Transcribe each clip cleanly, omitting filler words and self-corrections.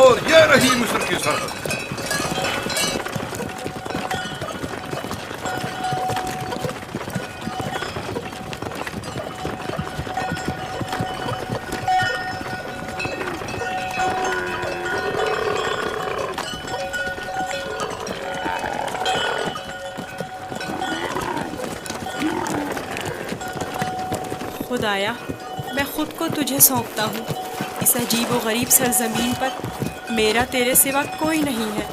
और ये रही मिस्र की सरहद। खुदाया, मैं खुद को तुझे सौंपता हूँ। इस अजीब व गरीब सरजमीन पर मेरा तेरे सिवा कोई नहीं है।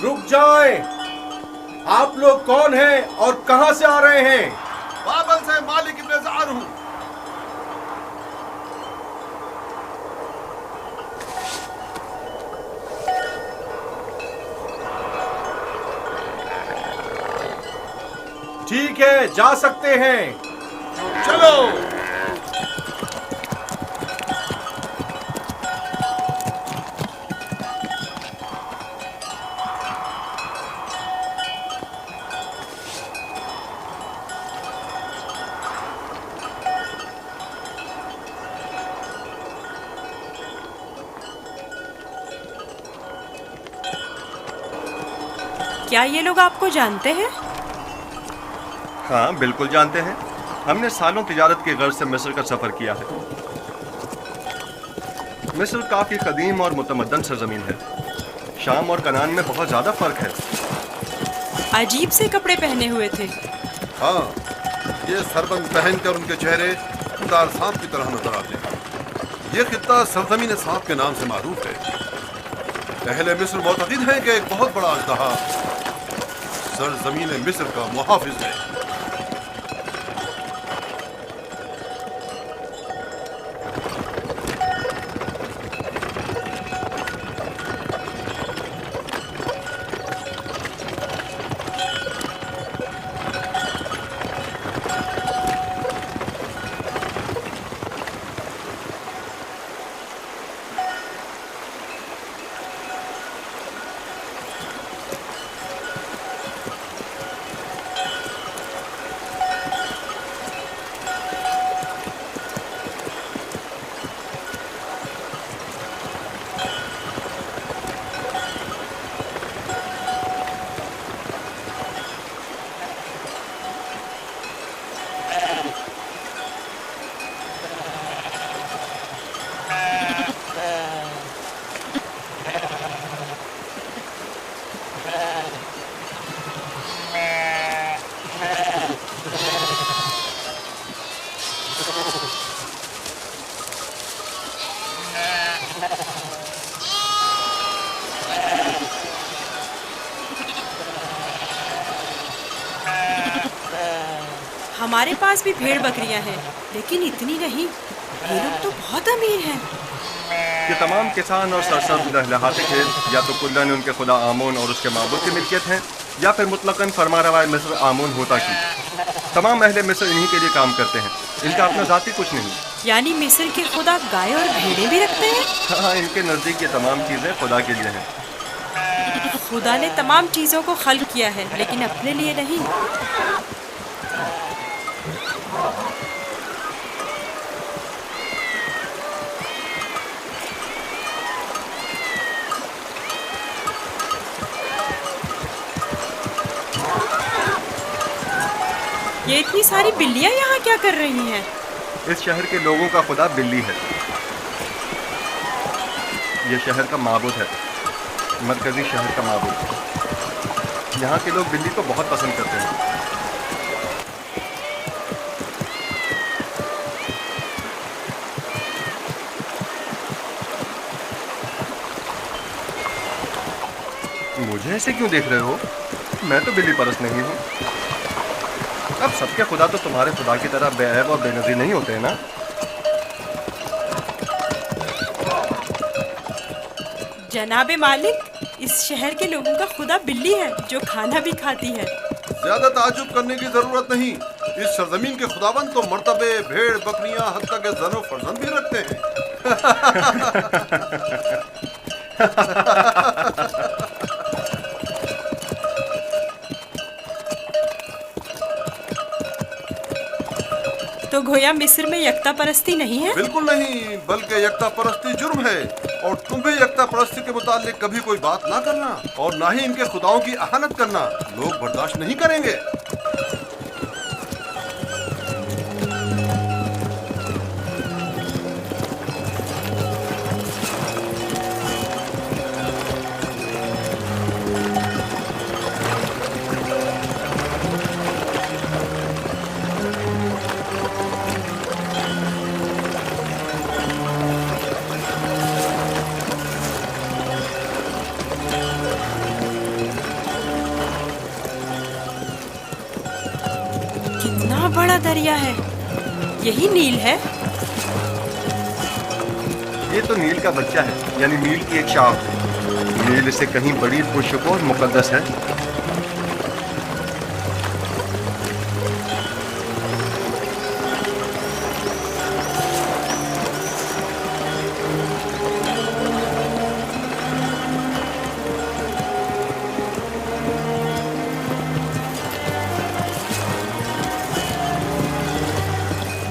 रुक जाएं! आप लोग कौन हैं और कहां से आ रहे हैं? बाबल से मालिक इब्न ज़ार हूं। ठीक है, जा सकते हैं। चलो। क्या ये लोग आपको जानते हैं? हाँ, बिल्कुल जानते हैं। हमने सालों तिजारत की गर्ज से मिस्र का सफ़र किया है। मिस्र काफ़ी कदीम और मुतमद्दन सरजमीन है। शाम और कनान में बहुत ज़्यादा फ़र्क है। अजीब से कपड़े पहने हुए थे। हाँ, ये सरबंद पहनकर उनके चेहरे खुदार सांप की तरह नजर आते हैं। ये खित्ता सरजमीन सांप के नाम से मारूफ है। अहले मिस्र मोतक़िद हैं कि एक बहुत बड़ा अजदहा सरजमीन मिस्र का मुहाफिज है। हमारे पास भी भेड़ बकरियां हैं, लेकिन इतनी नहीं। ये लोग तो बहुत अमीर हैं। ये तमाम किसान और सरसब्ज़ लहलहाते खेत या तो कुल्लन उनके खुदा आमून और उसके माबूद की मिल्कियत है, या फिर मुतलकन फरमारवा मिस्र आमून होता की। तमाम अहले मिस्र इन्हीं के लिए काम करते हैं। इनका अपना ज़ाती कुछ नहीं। यानी मिस्र के खुदा गाय और भेड़ें भी रखते हैं? हाँ, इनके नज़दीक ये तमाम चीज़ें खुदा के लिए हैं। खुदा ने तमाम चीज़ों को खल्क किया है, लेकिन अपने लिए नहीं। ये इतनी सारी बिल्लियां यहाँ क्या कर रही हैं? इस शहर के लोगों का खुदा बिल्ली है। ये शहर का माबूद है, मरकजी शहर का माबूद। यहाँ के लोग बिल्ली को बहुत पसंद करते हैं। मुझे ऐसे क्यों देख रहे हो? मैं तो बिल्ली परस्त नहीं हूँ। अब सबके खुदा तो तुम्हारे खुदा की तरह बेऐब और बेनज़ीर नहीं होते हैं ना? जनाबे मालिक, इस शहर के लोगों का खुदा बिल्ली है, जो खाना भी खाती है। ज्यादा ताजुब करने की जरूरत नहीं। इस सरजमीन के खुदाबंद तो मर्तबे, भेड़, बकरियां, हत्ता के जनो फर्जंद भी रखते हैं। तो गोया मिस्र में यकता परस्ती नहीं है? बिल्कुल नहीं, बल्कि यकता परस्ती जुर्म है। और तुम्हें यकता परस्ती के मुतालिक कभी कोई बात ना करना और ना ही इनके खुदाओं की अहानत करना लोग बर्दाश्त नहीं करेंगे। कितना बड़ा दरिया है, यही नील है? ये तो नील का बच्चा है, यानी नील की एक शाख। नील इससे कहीं बड़ी, पुरशुको और मुकद्दस है।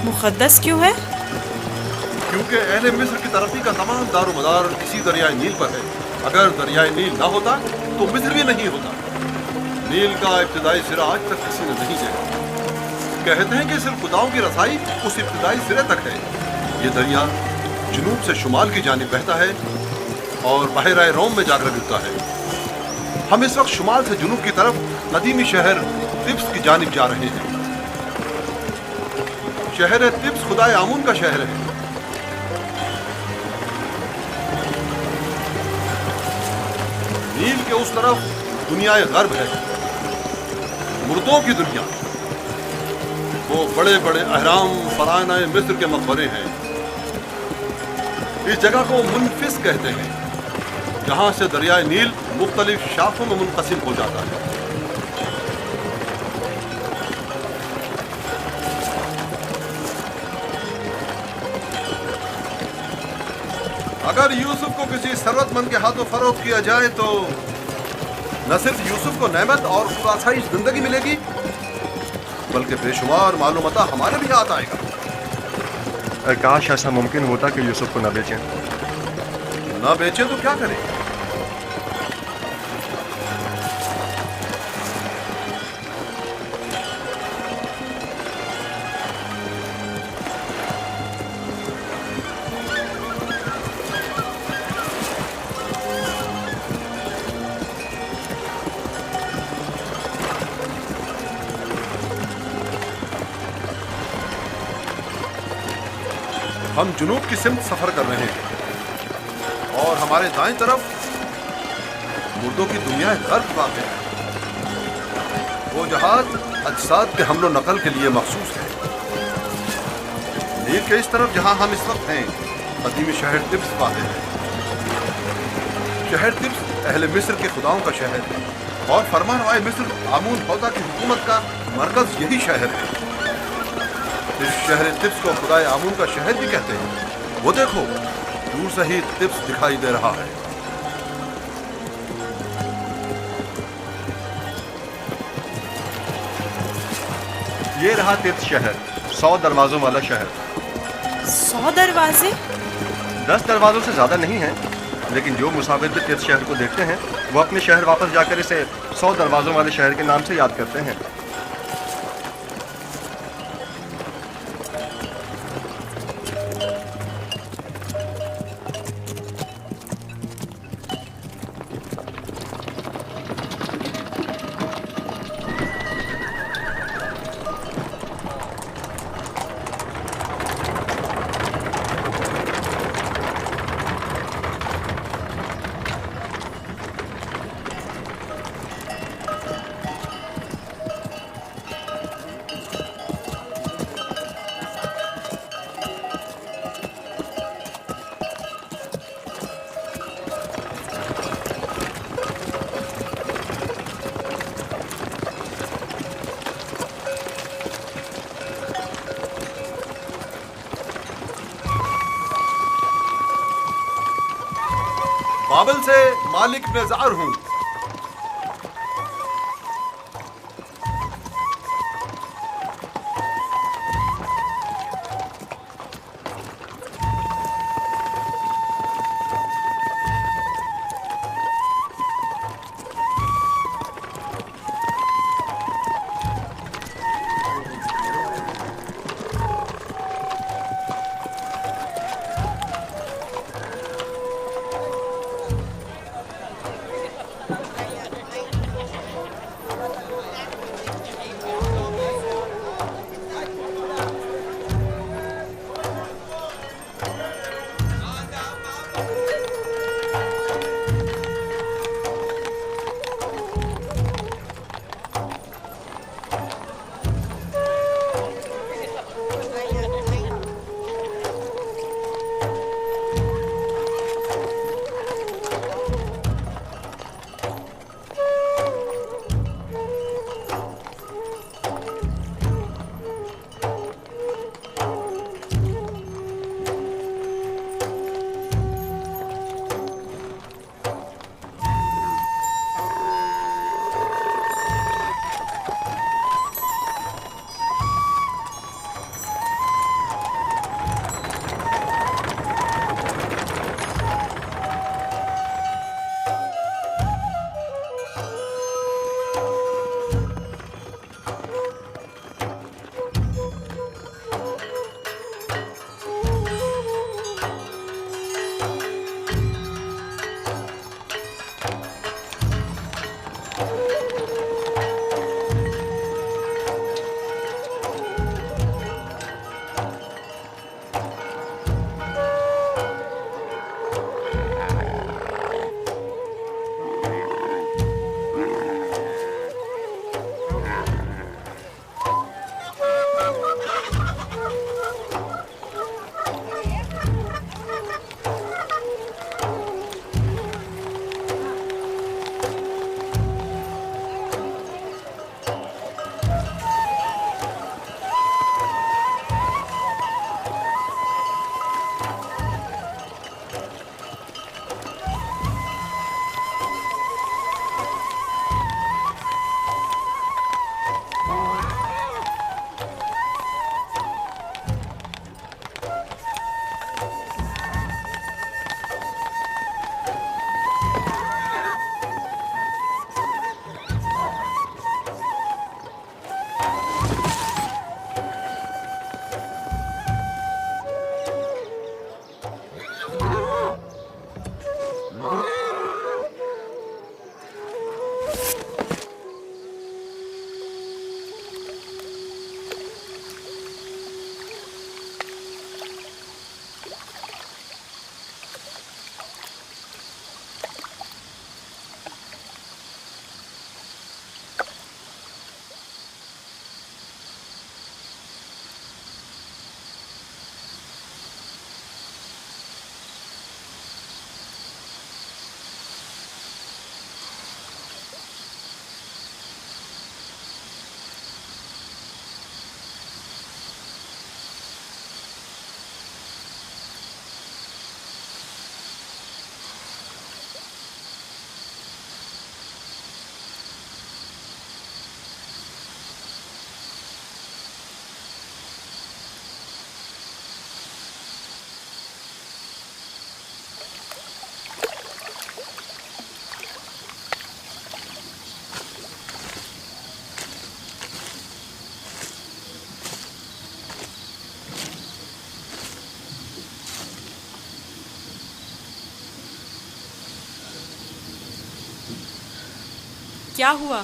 मुकद्दस क्यों है? क्योंकि अहले मिस्र की तरक्की का तमाम दारोमदार इसी दरियाए नील पर है। अगर दरियाए नील ना होता तो मिस्र भी नहीं होता। नील का इब्तिदाई सिरा आज तक किसी ने नहीं देखा। कहते हैं कि सिर्फ खुदाओं की रसाई उस इब्तिदाई सिरे तक है। ये दरिया जुनूब से शुमाल की जानिब बहता है और बहरा रोम में जाकर गिरता है। हम इस वक्त शुमाल से जुनूब की तरफ कदीमी शहर तिब्स की जानिब जा रहे हैं। शहर तिब्स खुदाए आमून का शहर है। नील के उस तरफ दुनियाए गर्ब है, मुर्दों की दुनिया। वो बड़े बड़े अहराम फराना मिस्र के मकबरे हैं। इस जगह को मुनफिस कहते हैं, जहां से दरियाए नील मुख्तलिफ शाखों में मुनकसिम हो जाता है। अगर यूसुफ को किसी सरवतमंद के हाथों फरोख्त किया जाए तो न सिर्फ यूसुफ को नेमत और खुदासाइश जिंदगी मिलेगी, बल्कि बेशुमार मालूमता हमारे भी हाथ आएगा। काश ऐसा मुमकिन होता कि यूसुफ को न बेचें। ना बेचें तो क्या करें? हम जुनूब की सिमत सफर कर रहे हैं और हमारे दाएं तरफ मुर्दों की दुनिया गर्द वाक़ है। वो जहाज अजसाद के हमलो नकल के लिए मखसूस है। नील के इस तरफ जहां हम इस वक्त हैं, कदीमी शहर तिब्स वाक़ है। शहर तिब्स अहले मिस्र के खुदाओं का शहर है और फरमानवाए मिस्र आमून हौदा की हुकूमत का मरकज यही शहर है। इस शहर तिब्स को खुदाए आमून का शहर भी कहते हैं। वो देखो, दूर से ही तिब्स दिखाई दे रहा है। ये रहा तिब्स शहर, 100 दरवाजों वाला शहर। 100 दरवाजे? 10 दरवाजों से ज्यादा नहीं है, लेकिन जो मुसाफिर भी तिब्स शहर को देखते हैं वो अपने शहर वापस जाकर इसे 100 दरवाजों वाले शहर के नाम से याद करते हैं। बाबल से मालिक नेजार हूँ। क्या हुआ?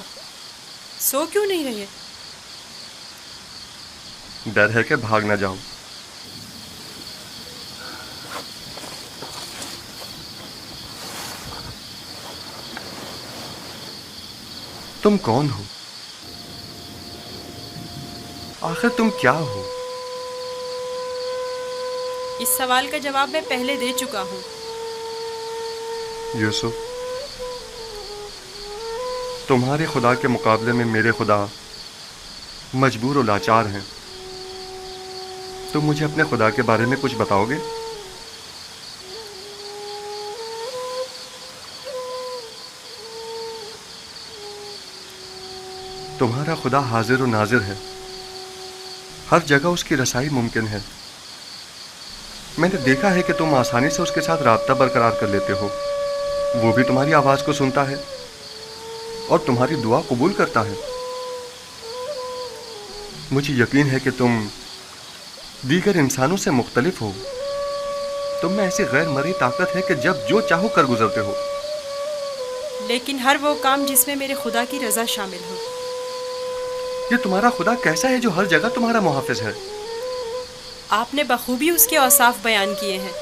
सो क्यों नहीं रहे? डर है कि भाग ना जाऊं। तुम कौन हो? आखिर तुम क्या हो? इस सवाल का जवाब मैं पहले दे चुका हूँ। यूसुफ, तुम्हारे खुदा के मुकाबले में मेरे खुदा मजबूर और लाचार हैं। तुम मुझे अपने खुदा के बारे में कुछ बताओगे? तुम्हारा खुदा हाजिर और नाजिर है, हर जगह उसकी रसाई मुमकिन है। मैंने देखा है कि तुम आसानी से उसके साथ राब्ता बरकरार कर लेते हो। वो भी तुम्हारी आवाज को सुनता है और तुम्हारी दुआ कबूल करता है। मुझे यकीन है कि तुम दीगर इंसानों से मुख्तलिफ हो। तुम में ऐसी गैर मरी ताकत है कि जब जो चाहो कर गुजरते हो। लेकिन हर वो काम जिसमें मेरे खुदा की रजा शामिल हो। ये तुम्हारा खुदा कैसा है जो हर जगह तुम्हारा मुहाफिज है? आपने बखूबी उसके औसाफ बयान किए हैं।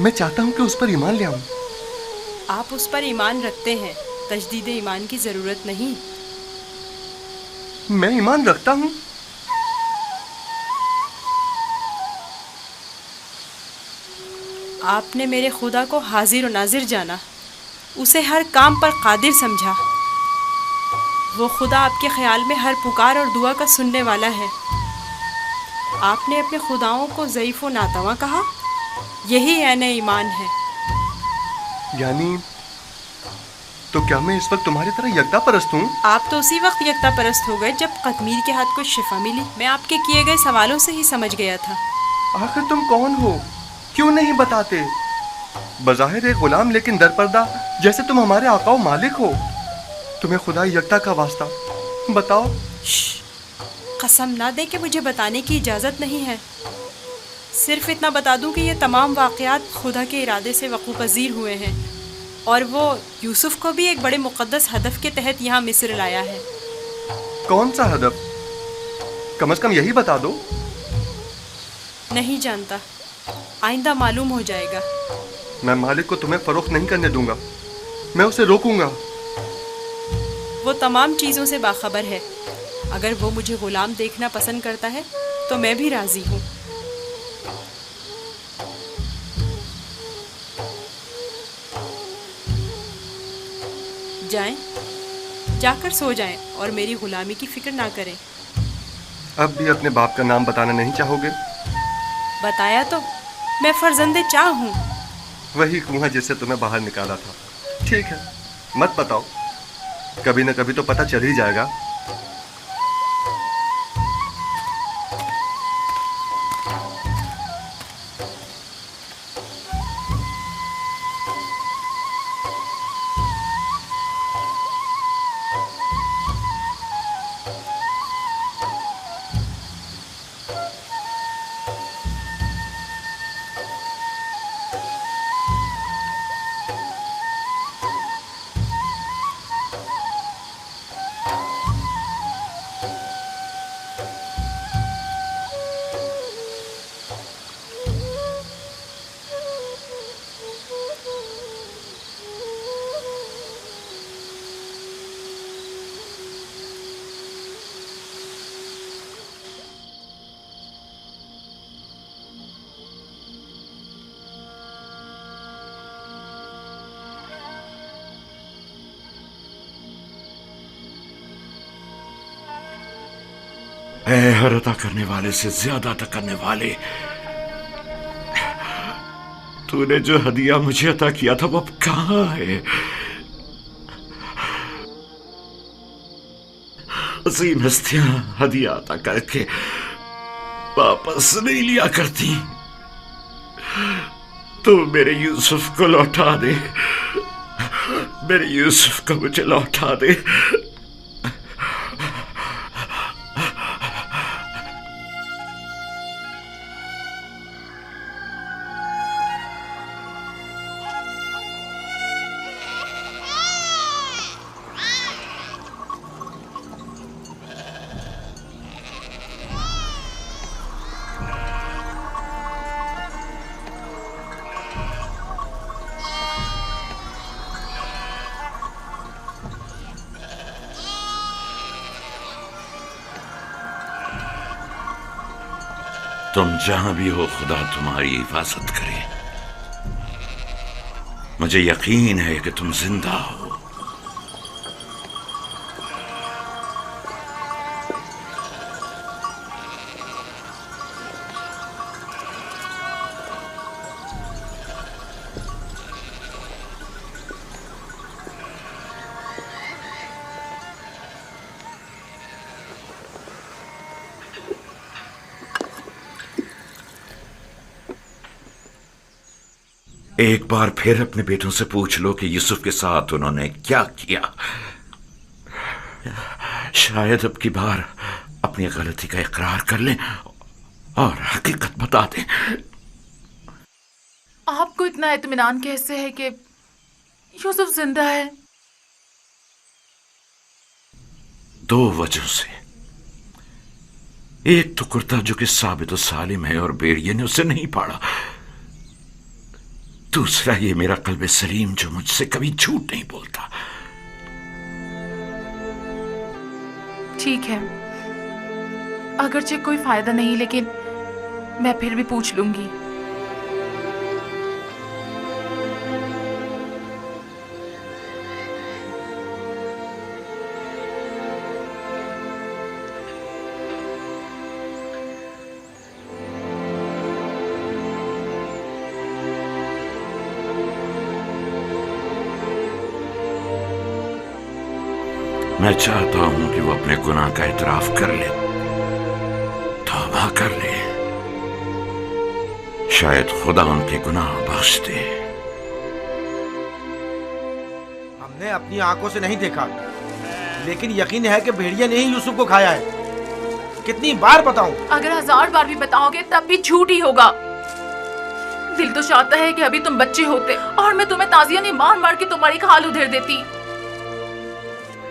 मैं चाहता हूं कि उस पर ईमान ले आऊं। आप उस पर ईमान रखते हैं, तजदीद ईमान की जरूरत नहीं। मैं ईमान रखता हूं। आपने मेरे खुदा को हाजिर और नाजिर जाना, उसे हर काम पर कादिर समझा। वो खुदा आपके ख्याल में हर पुकार और दुआ का सुनने वाला है। आपने अपने खुदाओं को ज़ईफ़ व नातवा कहा, यही ऐन ईमान है। यानी तो क्या मैं इस वक्त तुम्हारी तरह यकता परस्त हूँ? आप तो उसी वक्त यकता परस्त हो गए जब कतमीर के हाथ को शिफा मिली। मैं आपके किए गए सवालों से ही समझ गया था। आखिर तुम कौन हो? क्यों नहीं बताते? बज़ाहिर एक गुलाम लेकिन दरपर्दा, जैसे तुम हमारे आका व मालिक हो। तुम्हें खुदा यकता का वास्ता बताओ। कसम ना दे कि मुझे बताने की इजाज़त नहीं है। सिर्फ इतना बता दूं कि ये तमाम वाक़यात खुदा के इरादे से वक़ू पज़ीर हुए हैं और वो यूसुफ को भी एक बड़े मुक़द्दस हदफ के तहत यहाँ मिस्र लाया है। कौन सा हदफ? कम से कम यही बता दो। नहीं जानता, आइंदा मालूम हो जाएगा। मैं मालिक को तुम्हें फरोख्त नहीं करने दूंगा। मैं उसे रोकूंगा। वो तमाम चीज़ों से बाखबर है। अगर वो मुझे गुलाम देखना पसंद करता है तो मैं भी राज़ी हूँ। जाएं, जाकर सो जाएं और मेरी गुलामी की फिक्र ना करें। अब भी अपने बाप का नाम बताना नहीं चाहोगे? बताया तो, मैं फर्जंदे चाह हूँ। वही कुआं जिससे तुम्हें बाहर निकाला था। ठीक है, मत बताओ, कभी न कभी तो पता चल ही जाएगा। ऐ हर अता करने वाले से ज्यादा अता करने वाले, तूने जो हदिया मुझे अता किया था वो अब कहाँ है? अजीम हस्तियां हदिया अता करके वापस नहीं लिया करती। तू मेरे यूसुफ को लौटा दे, मेरे यूसुफ को मुझे लौटा दे। तुम जहां भी हो, खुदा तुम्हारी हिफाजत करे। मुझे यकीन है कि तुम जिंदा हो। एक बार फिर अपने बेटों से पूछ लो कि यूसुफ के साथ उन्होंने क्या किया। शायद अब की बार अपनी गलती का इकरार कर लें और हकीकत बता दें। आपको इतना इत्मीनान कैसे है कि यूसुफ जिंदा है? 2 वजहों से। एक तो कुर्ता जो कि साबित और सालिम है और भेड़िए ने उसे नहीं पाड़ा। दूसरा ये मेरा कल्ब सलीम जो मुझसे कभी झूठ नहीं बोलता। ठीक है, अगरचे कोई फायदा नहीं, लेकिन मैं फिर भी पूछ लूंगी। मैं चाहता हूं कि वो अपने गुनाह का इतराफ कर ले, तौबा कर ले। शायद खुदा उनके गुनाह बख्श दे। हमने अपनी आंखों से नहीं देखा, लेकिन यकीन है कि भेड़िया ने ही यूसुफ को खाया है। कितनी बार बताऊं? अगर 1000 बार भी बताओगे तब भी झूठ ही होगा। दिल तो चाहता है कि अभी तुम बच्चे होते और मैं तुम्हें ताजिया ने मार मार के तुम्हारी खाल उधेड़ देती।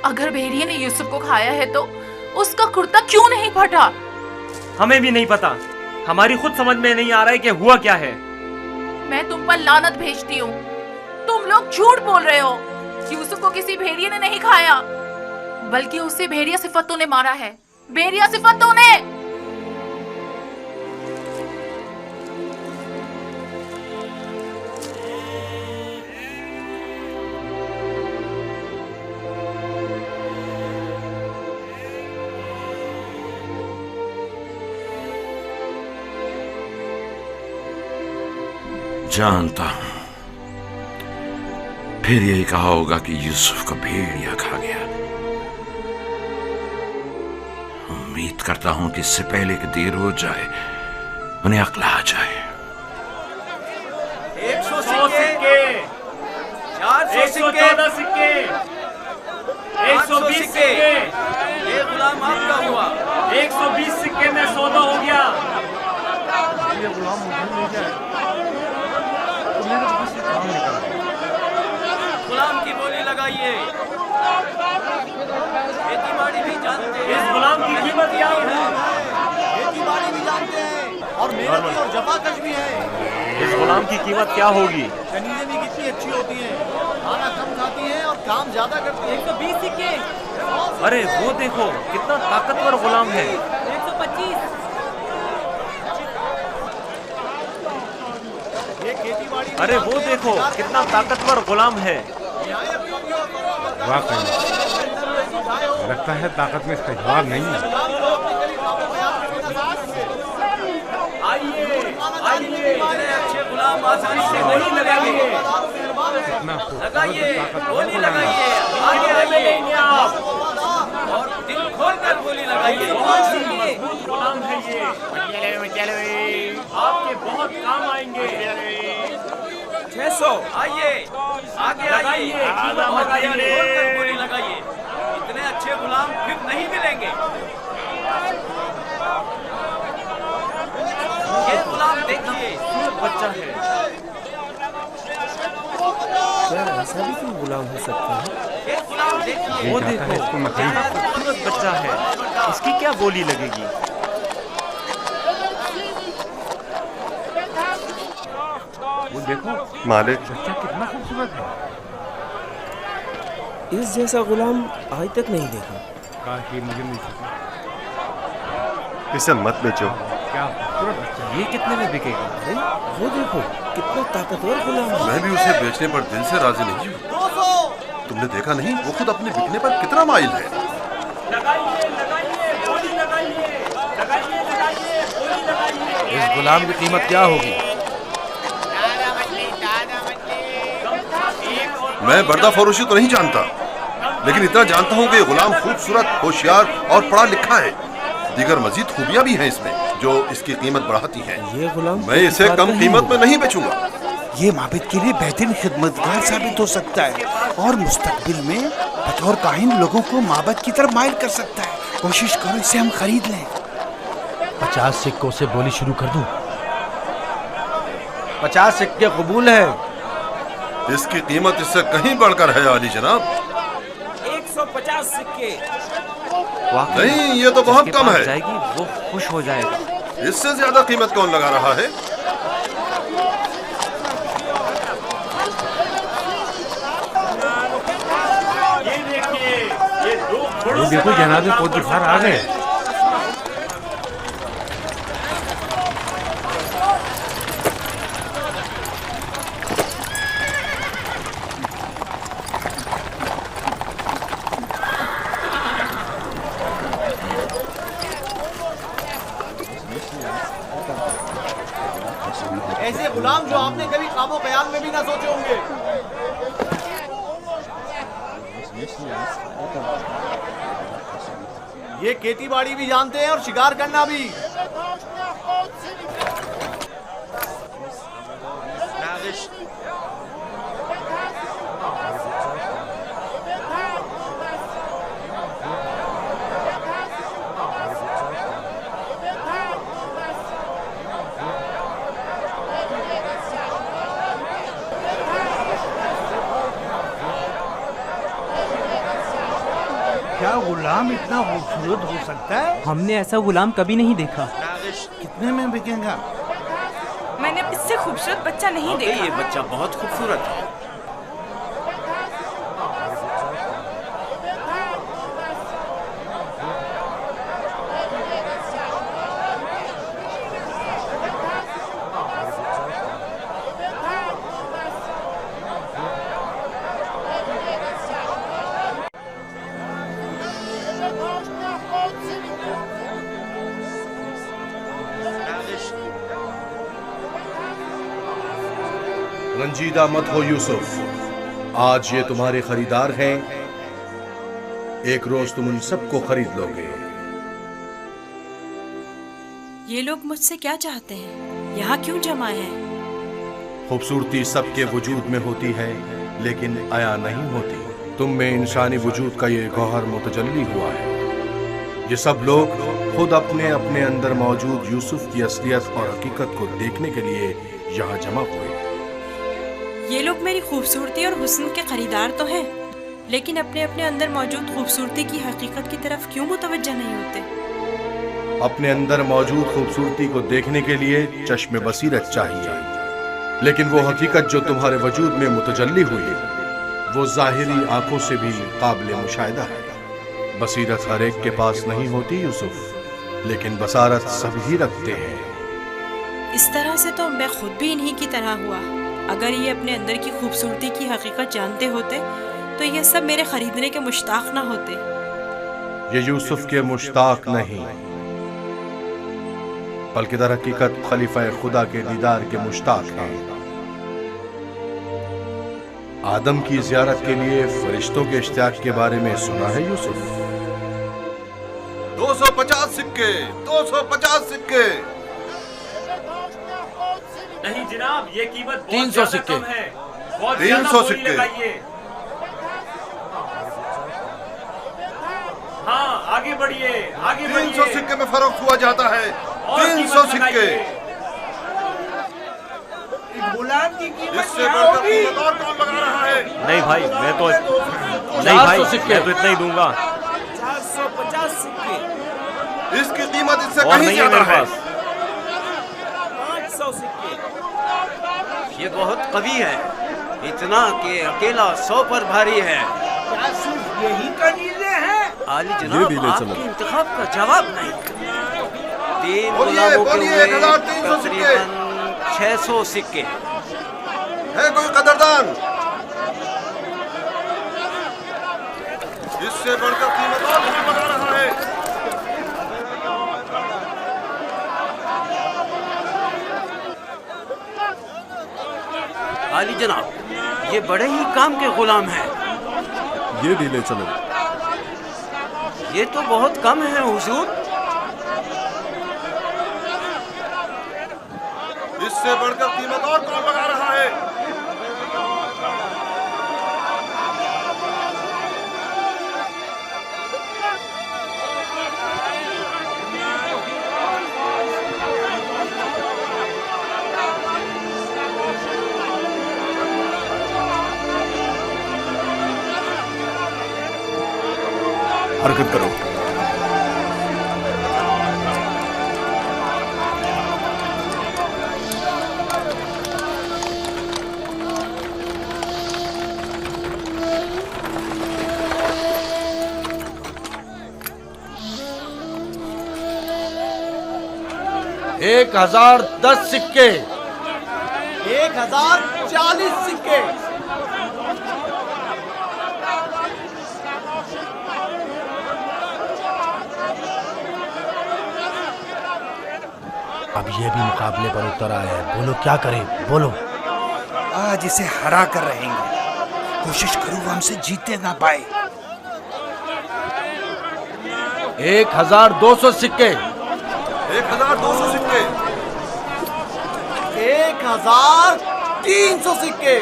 अगर भेड़िए ने यूसुफ को खाया है तो उसका कुर्ता क्यों नहीं फटा? हमें भी नहीं पता। हमारी खुद समझ में नहीं आ रहा है कि हुआ क्या है। मैं तुम पर लानत भेजती हूँ। तुम लोग झूठ बोल रहे हो। यूसुफ को किसी भेड़िए ने नहीं खाया, बल्कि उसे भेड़िया सिफतों ने मारा है। भेड़िया सिफतों ने। जानता हूं फिर यही कहा होगा कि यूसुफ को भेड़िया खा गया। उम्मीद करता हूं कि इससे पहले कि देर हो जाए उन्हें अक्ल आ जाए। 100 सिक्के, 400 सिक्के, 114 सिक्के, 120 सिक्के, ये गुलाम आपका हुआ। 120 सिक्के में सौदा हो गया। गुलाम की बोली लगाइए। खेती बाड़ी भी जानते हैं। इस गुलाम की कीमत क्या है? खेती बाड़ी भी जानते हैं और मेहनत और जफाकश भी है। इस गुलाम की कीमत क्या होगी? कनीजें भी कितनी अच्छी होती हैं, खाना कम खाती हैं और काम ज्यादा करती हैं। 120 सिक्के। अरे वो देखो कितना ताकतवर गुलाम है। 125। अरे वो देखो कितना ताकतवर गुलाम है। वाकई लगता है ताकत में इसका जवाब नहीं है। आइए आइए, इतने अच्छे गुलाम आसानी से नहीं लगाइए। लगाइए, बोली लगाइए। आगे आइए आप और दिल खोलकर बोली लगाइए। मजबूत गुलाम है ये। आपके बहुत काम आएंगे। 600। आइए, आगे आइए। गुलाम और दिल लगाइए। खोलकर बोली लगाइए। इतने अच्छे गुलाम फिर नहीं मिलेंगे। ये गुलाम देखिए, बच्चा है। ऐसा भी कोई गुलाम हो सकता है? ये गुलाम देखिए। वो कहता है देखो इसको मैं कितना खूबसूरत बच्चा है। इसकी क्या बोली लगेगी? वो देखो मालिक, बच्चा कितना खूबसूरत है। इस जैसा गुलाम आज तक नहीं देखा। काश ये मुझे मिल सके। इसे मत बेचो। क्या खूबसूरत बच्चा है। ये कितने में बिकेगा? अरे वो देखो कितना ताकतवर गुलाम है। मैं भी उसे बेचने पर दिल से राजी नहीं हूँ। 200। तुमने देखा नहीं वो खुद अपने बिकने पर कितना माइल है। लगाइए लगाइए, बोली लगाइए। लगाइए लगाइए, बोली लगाइए। इस गुलाम की कीमत क्या होगी? मैं बर्दा फरोशी तो नहीं जानता, लेकिन इतना जानता हूँ कि ये गुलाम खूबसूरत, होशियार और पढ़ा लिखा है। दीगर मजीद खूबियाँ भी हैं इसमें जो इसकी कीमत बढ़ाती हैं। ये गुलाम मैं इसे कम कीमत में नहीं बेचूंगा। ये माबिद के लिए बेहतरीन खिदमतगार साबित हो सकता है और मुस्तकबिल में बतौर काहिन लोगों को माबद की तरफ माइल कर सकता है। कोशिश करो इसे हम खरीद लें। 50 सिक्कों से बोली शुरू कर दूं? 50 सिक्के कबूल है। इसकी कीमत इससे कहीं बढ़कर है आली जनाब। 150 सिक्के। नहीं, ये तो बहुत कम है। जाएगी वो खुश हो जाएगा। इससे ज्यादा कीमत कौन लगा रहा है? ये देखो जनाब पोतीफार आ गए। ऐसे गुलाम जो आपने कभी ख्वाबो ख्याल में भी ना सोचे होंगे। ये खेती बाड़ी भी जानते हैं और शिकार करना भी। क्या गुलाम इतना खूबसूरत हो सकता है? हमने ऐसा गुलाम कभी नहीं देखा। कितने में बिकेगा? मैंने इससे खूबसूरत बच्चा नहीं देखा। ये बच्चा बहुत खूबसूरत है। रंजीदा मत हो यूसुफ, आज ये तुम्हारे खरीदार हैं। एक रोज तुम उन सबको खरीद लोगे। ये लोग मुझसे क्या चाहते हैं? यहाँ क्यों जमा हैं? खूबसूरती सबके वजूद में होती है लेकिन आया नहीं होती। तुम में इंसानी वजूद का ये गौहर मुतजल्ली हुआ है। ये सब लोग खुद अपने अपने अंदर मौजूद यूसुफ की असलियत और हकीकत को देखने के लिए यहाँ जमा हुए। ये लोग मेरी खूबसूरती और हुस्न के खरीदार तो हैं, लेकिन अपने अपने अंदर मौजूद खूबसूरती की हकीकत की तरफ क्यों मुतवज्जह नहीं होते? अपने अंदर मौजूद खूबसूरती को देखने के लिए चश्मे बसीरत चाहिए, लेकिन वो हकीकत जो तुम्हारे वजूद में मुतजल्ली हुई वो जाहिरी आंखों से भी काबिल मुशाहिदा है। बसीरत हर एक के पास नहीं होती यूसुफ, लेकिन बसारत सभी रखते हैं। इस तरह से तो मैं खुद भी इन्हीं की तरह हुआ। अगर ये अपने अंदर की खूबसूरती की हकीकत जानते होते तो ये सब मेरे खरीदने के मुश्ताक ना होते। ये यूसुफ के मुश्ताक नहीं, बल्कि दर हकीकत खलीफा खुदा के दीदार के मुश्ताक हैं। आदम की ज़ियारत के लिए फरिश्तों के इश्तियाक के बारे में सुना है यूसुफ? 250 सिक्के, 250 सिक्के। नहीं जनाब, ये कीमत 300 सिक्के है। 300 सिक्के। हाँ, आगे बढ़िए, आगे 300 सिक्के में फरोख्त हुआ जाता है। 300 सिक्के। गुलाम की कीमत इससे बढ़कर कीमत और कौन लगा रहा है? नहीं भाई, मैं तो इतना ही दूंगा। 450 सिक्के। इसकी कीमत इससे और कहीं नहीं है ज्यादा मेरे है। पास। 500 सिक्के। ये बहुत कवि है, इतना कि अकेला 100 पर भारी है। क्या सिर्फ यही कनीज़े हैं? आली जनाब, आपके इंतखाब का जवाब नहीं। 3 बोलिए, गुलामों के बोलिए, हुए 1300 सिक्के। तकरीबन 600 सिक्के। है कोई कदरदान? इससे बढ़कर कीमत और कौन लगा रहा है? आली जनाब, ये बड़े ही काम के गुलाम हैं। ये भी ले चलो। ये तो बहुत कम है हुजूर। इससे बढ़कर कीमत और कौन लगा रहा है? हरकत करो। एक 1010 सिक्के, 1040 सिक्के। अब ये भी मुकाबले पर उतर आया है, बोलो क्या करें, बोलो। आज इसे हरा कर रहेंगे, कोशिश करूँ वो हमसे जीतने ना पाए। 1200 सिक्के, 1200 सिक्के, 1300 सिक्के,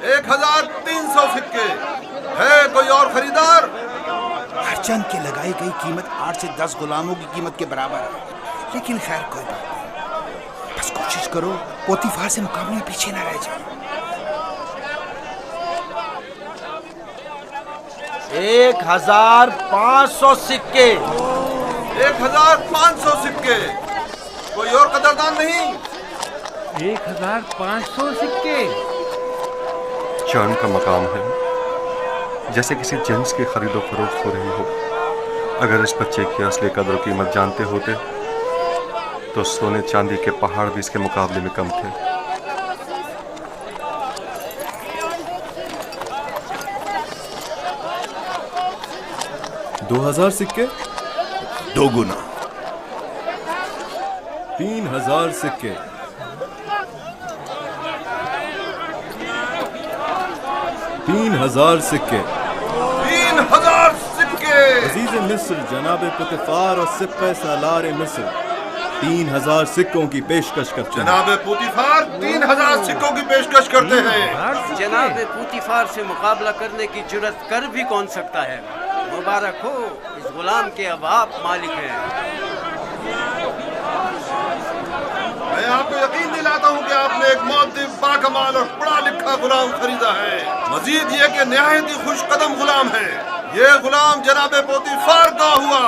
1300 सिक्के। है कोई और खरीदार? हरचंद की लगाई गई कीमत 8 से 10 गुलामों की कीमत के बराबर है, लेकिन खैर कोई बात नहीं। बस कोशिश करो पोतीफार से मुकाबले में पीछे ना रह जाओ। 1500 सिक्के, 1500 सिक्के। कोई और कदरदान नहीं? 1500 सिक्के। चांद का मकाम है, जैसे किसी जिन्स की खरीदो फरोख्त हो रही हो। अगर इस बच्चे की असली कदर कीमत जानते होते तो सोने चांदी के पहाड़ भी इसके मुकाबले में कम थे। $2000 सिक्के, 2 गुना। 3000 सिक्के, 3000 सिक्के, 3000 सिक्के। अजीज मिस्र जनाब पुतिफार और सिप्पे सालार मिस्र 3000 सिक्कों की पेशकश करते हैं। जनाब पुतिफार 3000 सिक्कों की पेशकश करते हैं। जनाब पुतिफार से मुकाबला करने की जुर्रत कर भी कौन सकता है? मुबारक हो, इस गुलाम के अब आप मालिक हैं। मैं आपको यकीन दिलाता हूँ कि आपने एक मुअद्दिब, बाकमाल और पढ़ा लिखा गुलाम खरीदा है। मजीद ये कि निहायत ही खुश कदम गुलाम है। ये गुलाम जनाब पोतीफार का हुआ।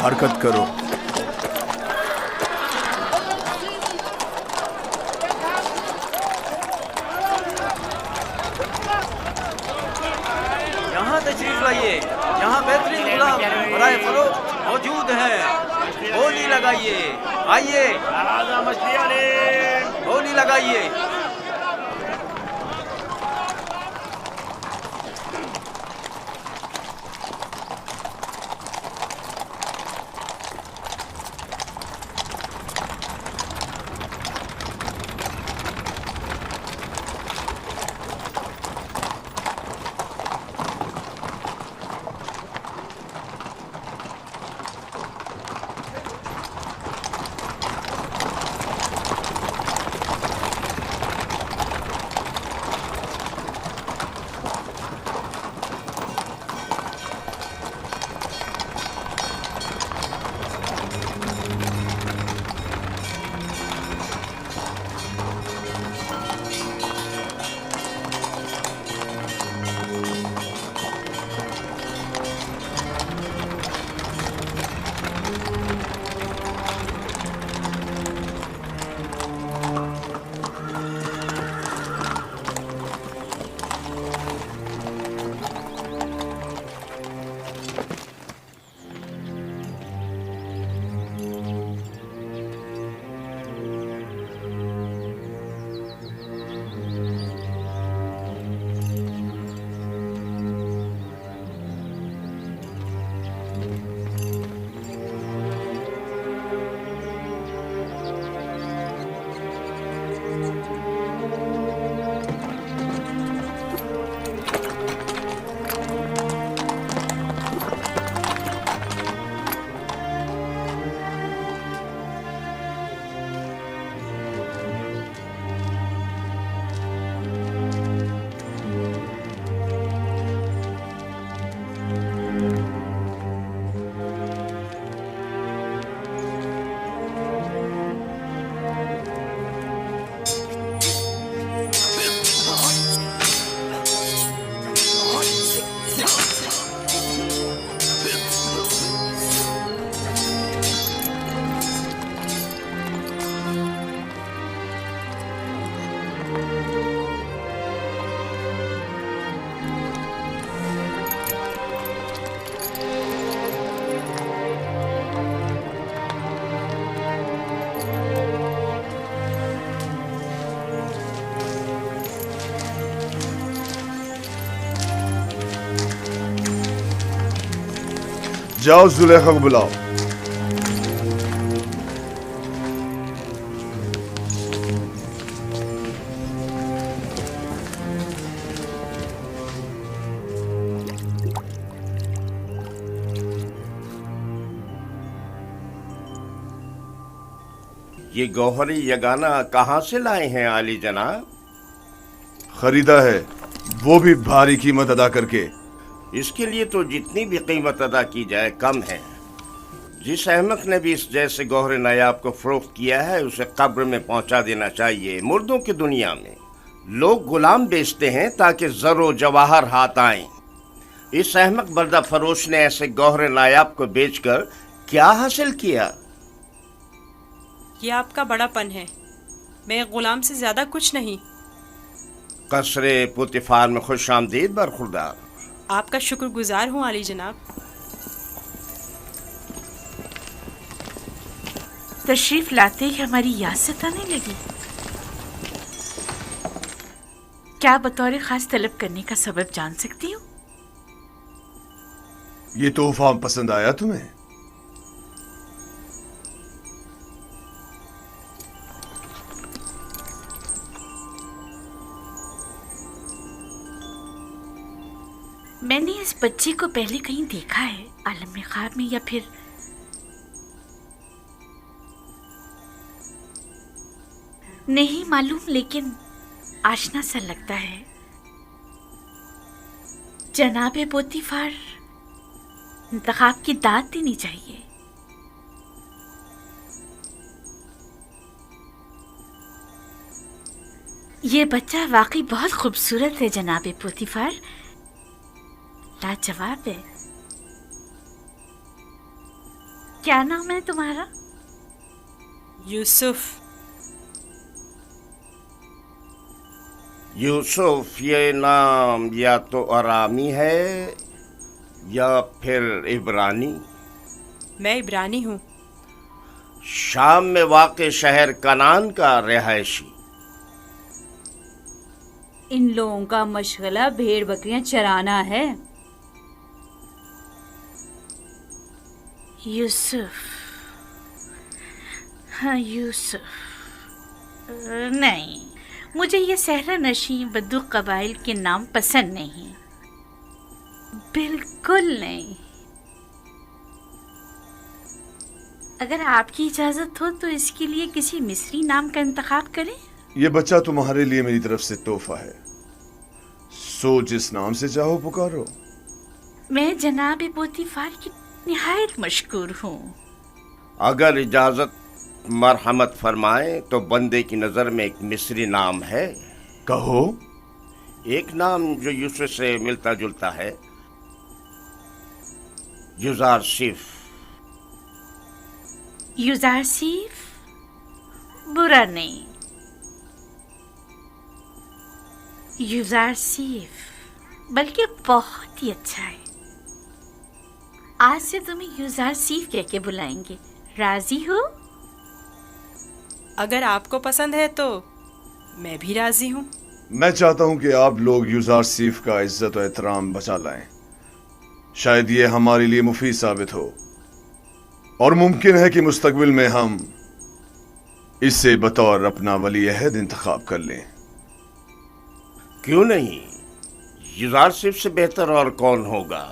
हरकत करो। यहाँ तशरीफ लाइए, यहाँ बेहतरीन गुलाम बराए फरोख्त मौजूद हैं। बोली लगाइए, आइए बोली लगाइए। जाओ जुलेखा को बुलाओ। ये गौहरी यगाना कहाँ से लाए हैं आली जनाब? खरीदा है, वो भी भारी कीमत अदा करके। इसके लिए तो जितनी भी कीमत अदा की जाए कम है। जिस अहमक ने भी इस जैसे गौहर नायाब को फरोख्त किया है उसे कब्र में पहुंचा देना चाहिए। मुर्दों की दुनिया में लोग गुलाम बेचते हैं ताकि जरो जवाहर हाथ आए। इस अहमक बर्दा फरोश ने ऐसे गौहर नायाब को बेचकर क्या हासिल किया? ये आपका बड़ापन है, मैं गुलाम से ज्यादा कुछ नहीं। कसरे पुतिफार में खुश आमदीद बरखुरदार। आपका शुक्रगुजार हूँ आली जनाब। तशरीफ लाते ही हमारी याद सताने लगी। क्या बतौर खास तलब करने का सबब जान सकती हूँ? ये तोहफा पसंद आया तुम्हें? मैंने इस बच्चे को पहले कहीं देखा है, आलम ख्वाब में या फिर नहीं मालूम, लेकिन आशना सा लगता है। जनाबे पोतीफार इंतखाब की दाद देनी चाहिए। ये बच्चा वाकई बहुत खूबसूरत है जनाबे पोतीफार, लाजवाब है। क्या नाम है तुम्हारा? यूसुफ। यूसुफ ये नाम या तो अरामी है या फिर इब्रानी। मैं इब्रानी हूँ। शाम में वाक़े शहर कनान का रिहायशी। इन लोगों का मशगला भेड़ बकरियां चराना है। यूसुफ, हाँ यूसुफ। नहीं, मुझे ये सहरा नशी बद्दू कबाइल के नाम पसंद नहीं, बिल्कुल नहीं। अगर आपकी इजाजत हो तो इसके लिए किसी मिस्री नाम का इंतखाब करें। ये बच्चा तुम्हारे लिए मेरी तरफ से तोहफा है, सो जिस नाम से चाहो पुकारो। मैं जनाब पोतीफार की निहायत मशकूर हूँ। अगर इजाजत मरहमत फरमाए तो बंदे की नजर में एक मिस्री नाम है। कहो। एक नाम जो यूसुफ से मिलता जुलता है, युजारसिफ। युजारसिफ बुरा नहीं, युजारसिफ बल्कि बहुत ही अच्छा है। आज से तुम्हें युजारसिफ कह के बुलाएंगे, राजी हो? अगर आपको पसंद है तो मैं भी राजी हूँ। मैं चाहता हूं कि आप लोग युजारसिफ का इज्जत और एहतराम बचा लाएं। शायद ये हमारे लिए मुफीद साबित हो और मुमकिन है कि मुस्तकबिल में हम इससे बतौर अपना वली अहद इंतखाब कर लें। क्यों नहीं, युजारसिफ से बेहतर और कौन होगा।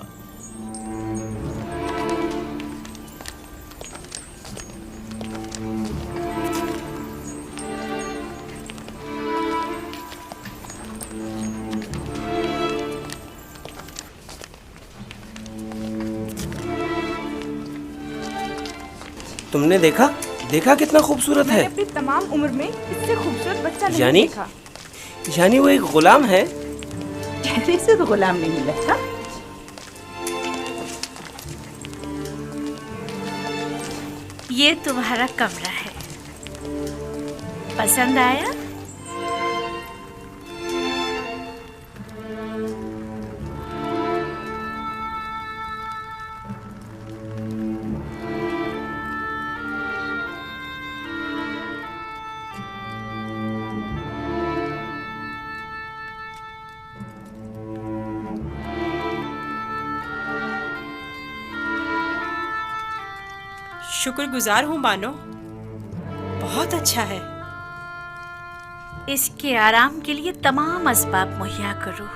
तुमने देखा कितना खूबसूरत है। अपनी तमाम उम्र में इससे खूबसूरत बच्चा नहीं देखा। यानी वो एक गुलाम है। चेहरे से तो गुलाम नहीं लगता। ये तुम्हारा कमरा है, पसंद आया? शुक्रगुजार हूँ बानो, बहुत अच्छा है। इसके आराम के लिए तमाम असबाब मुहैया करो।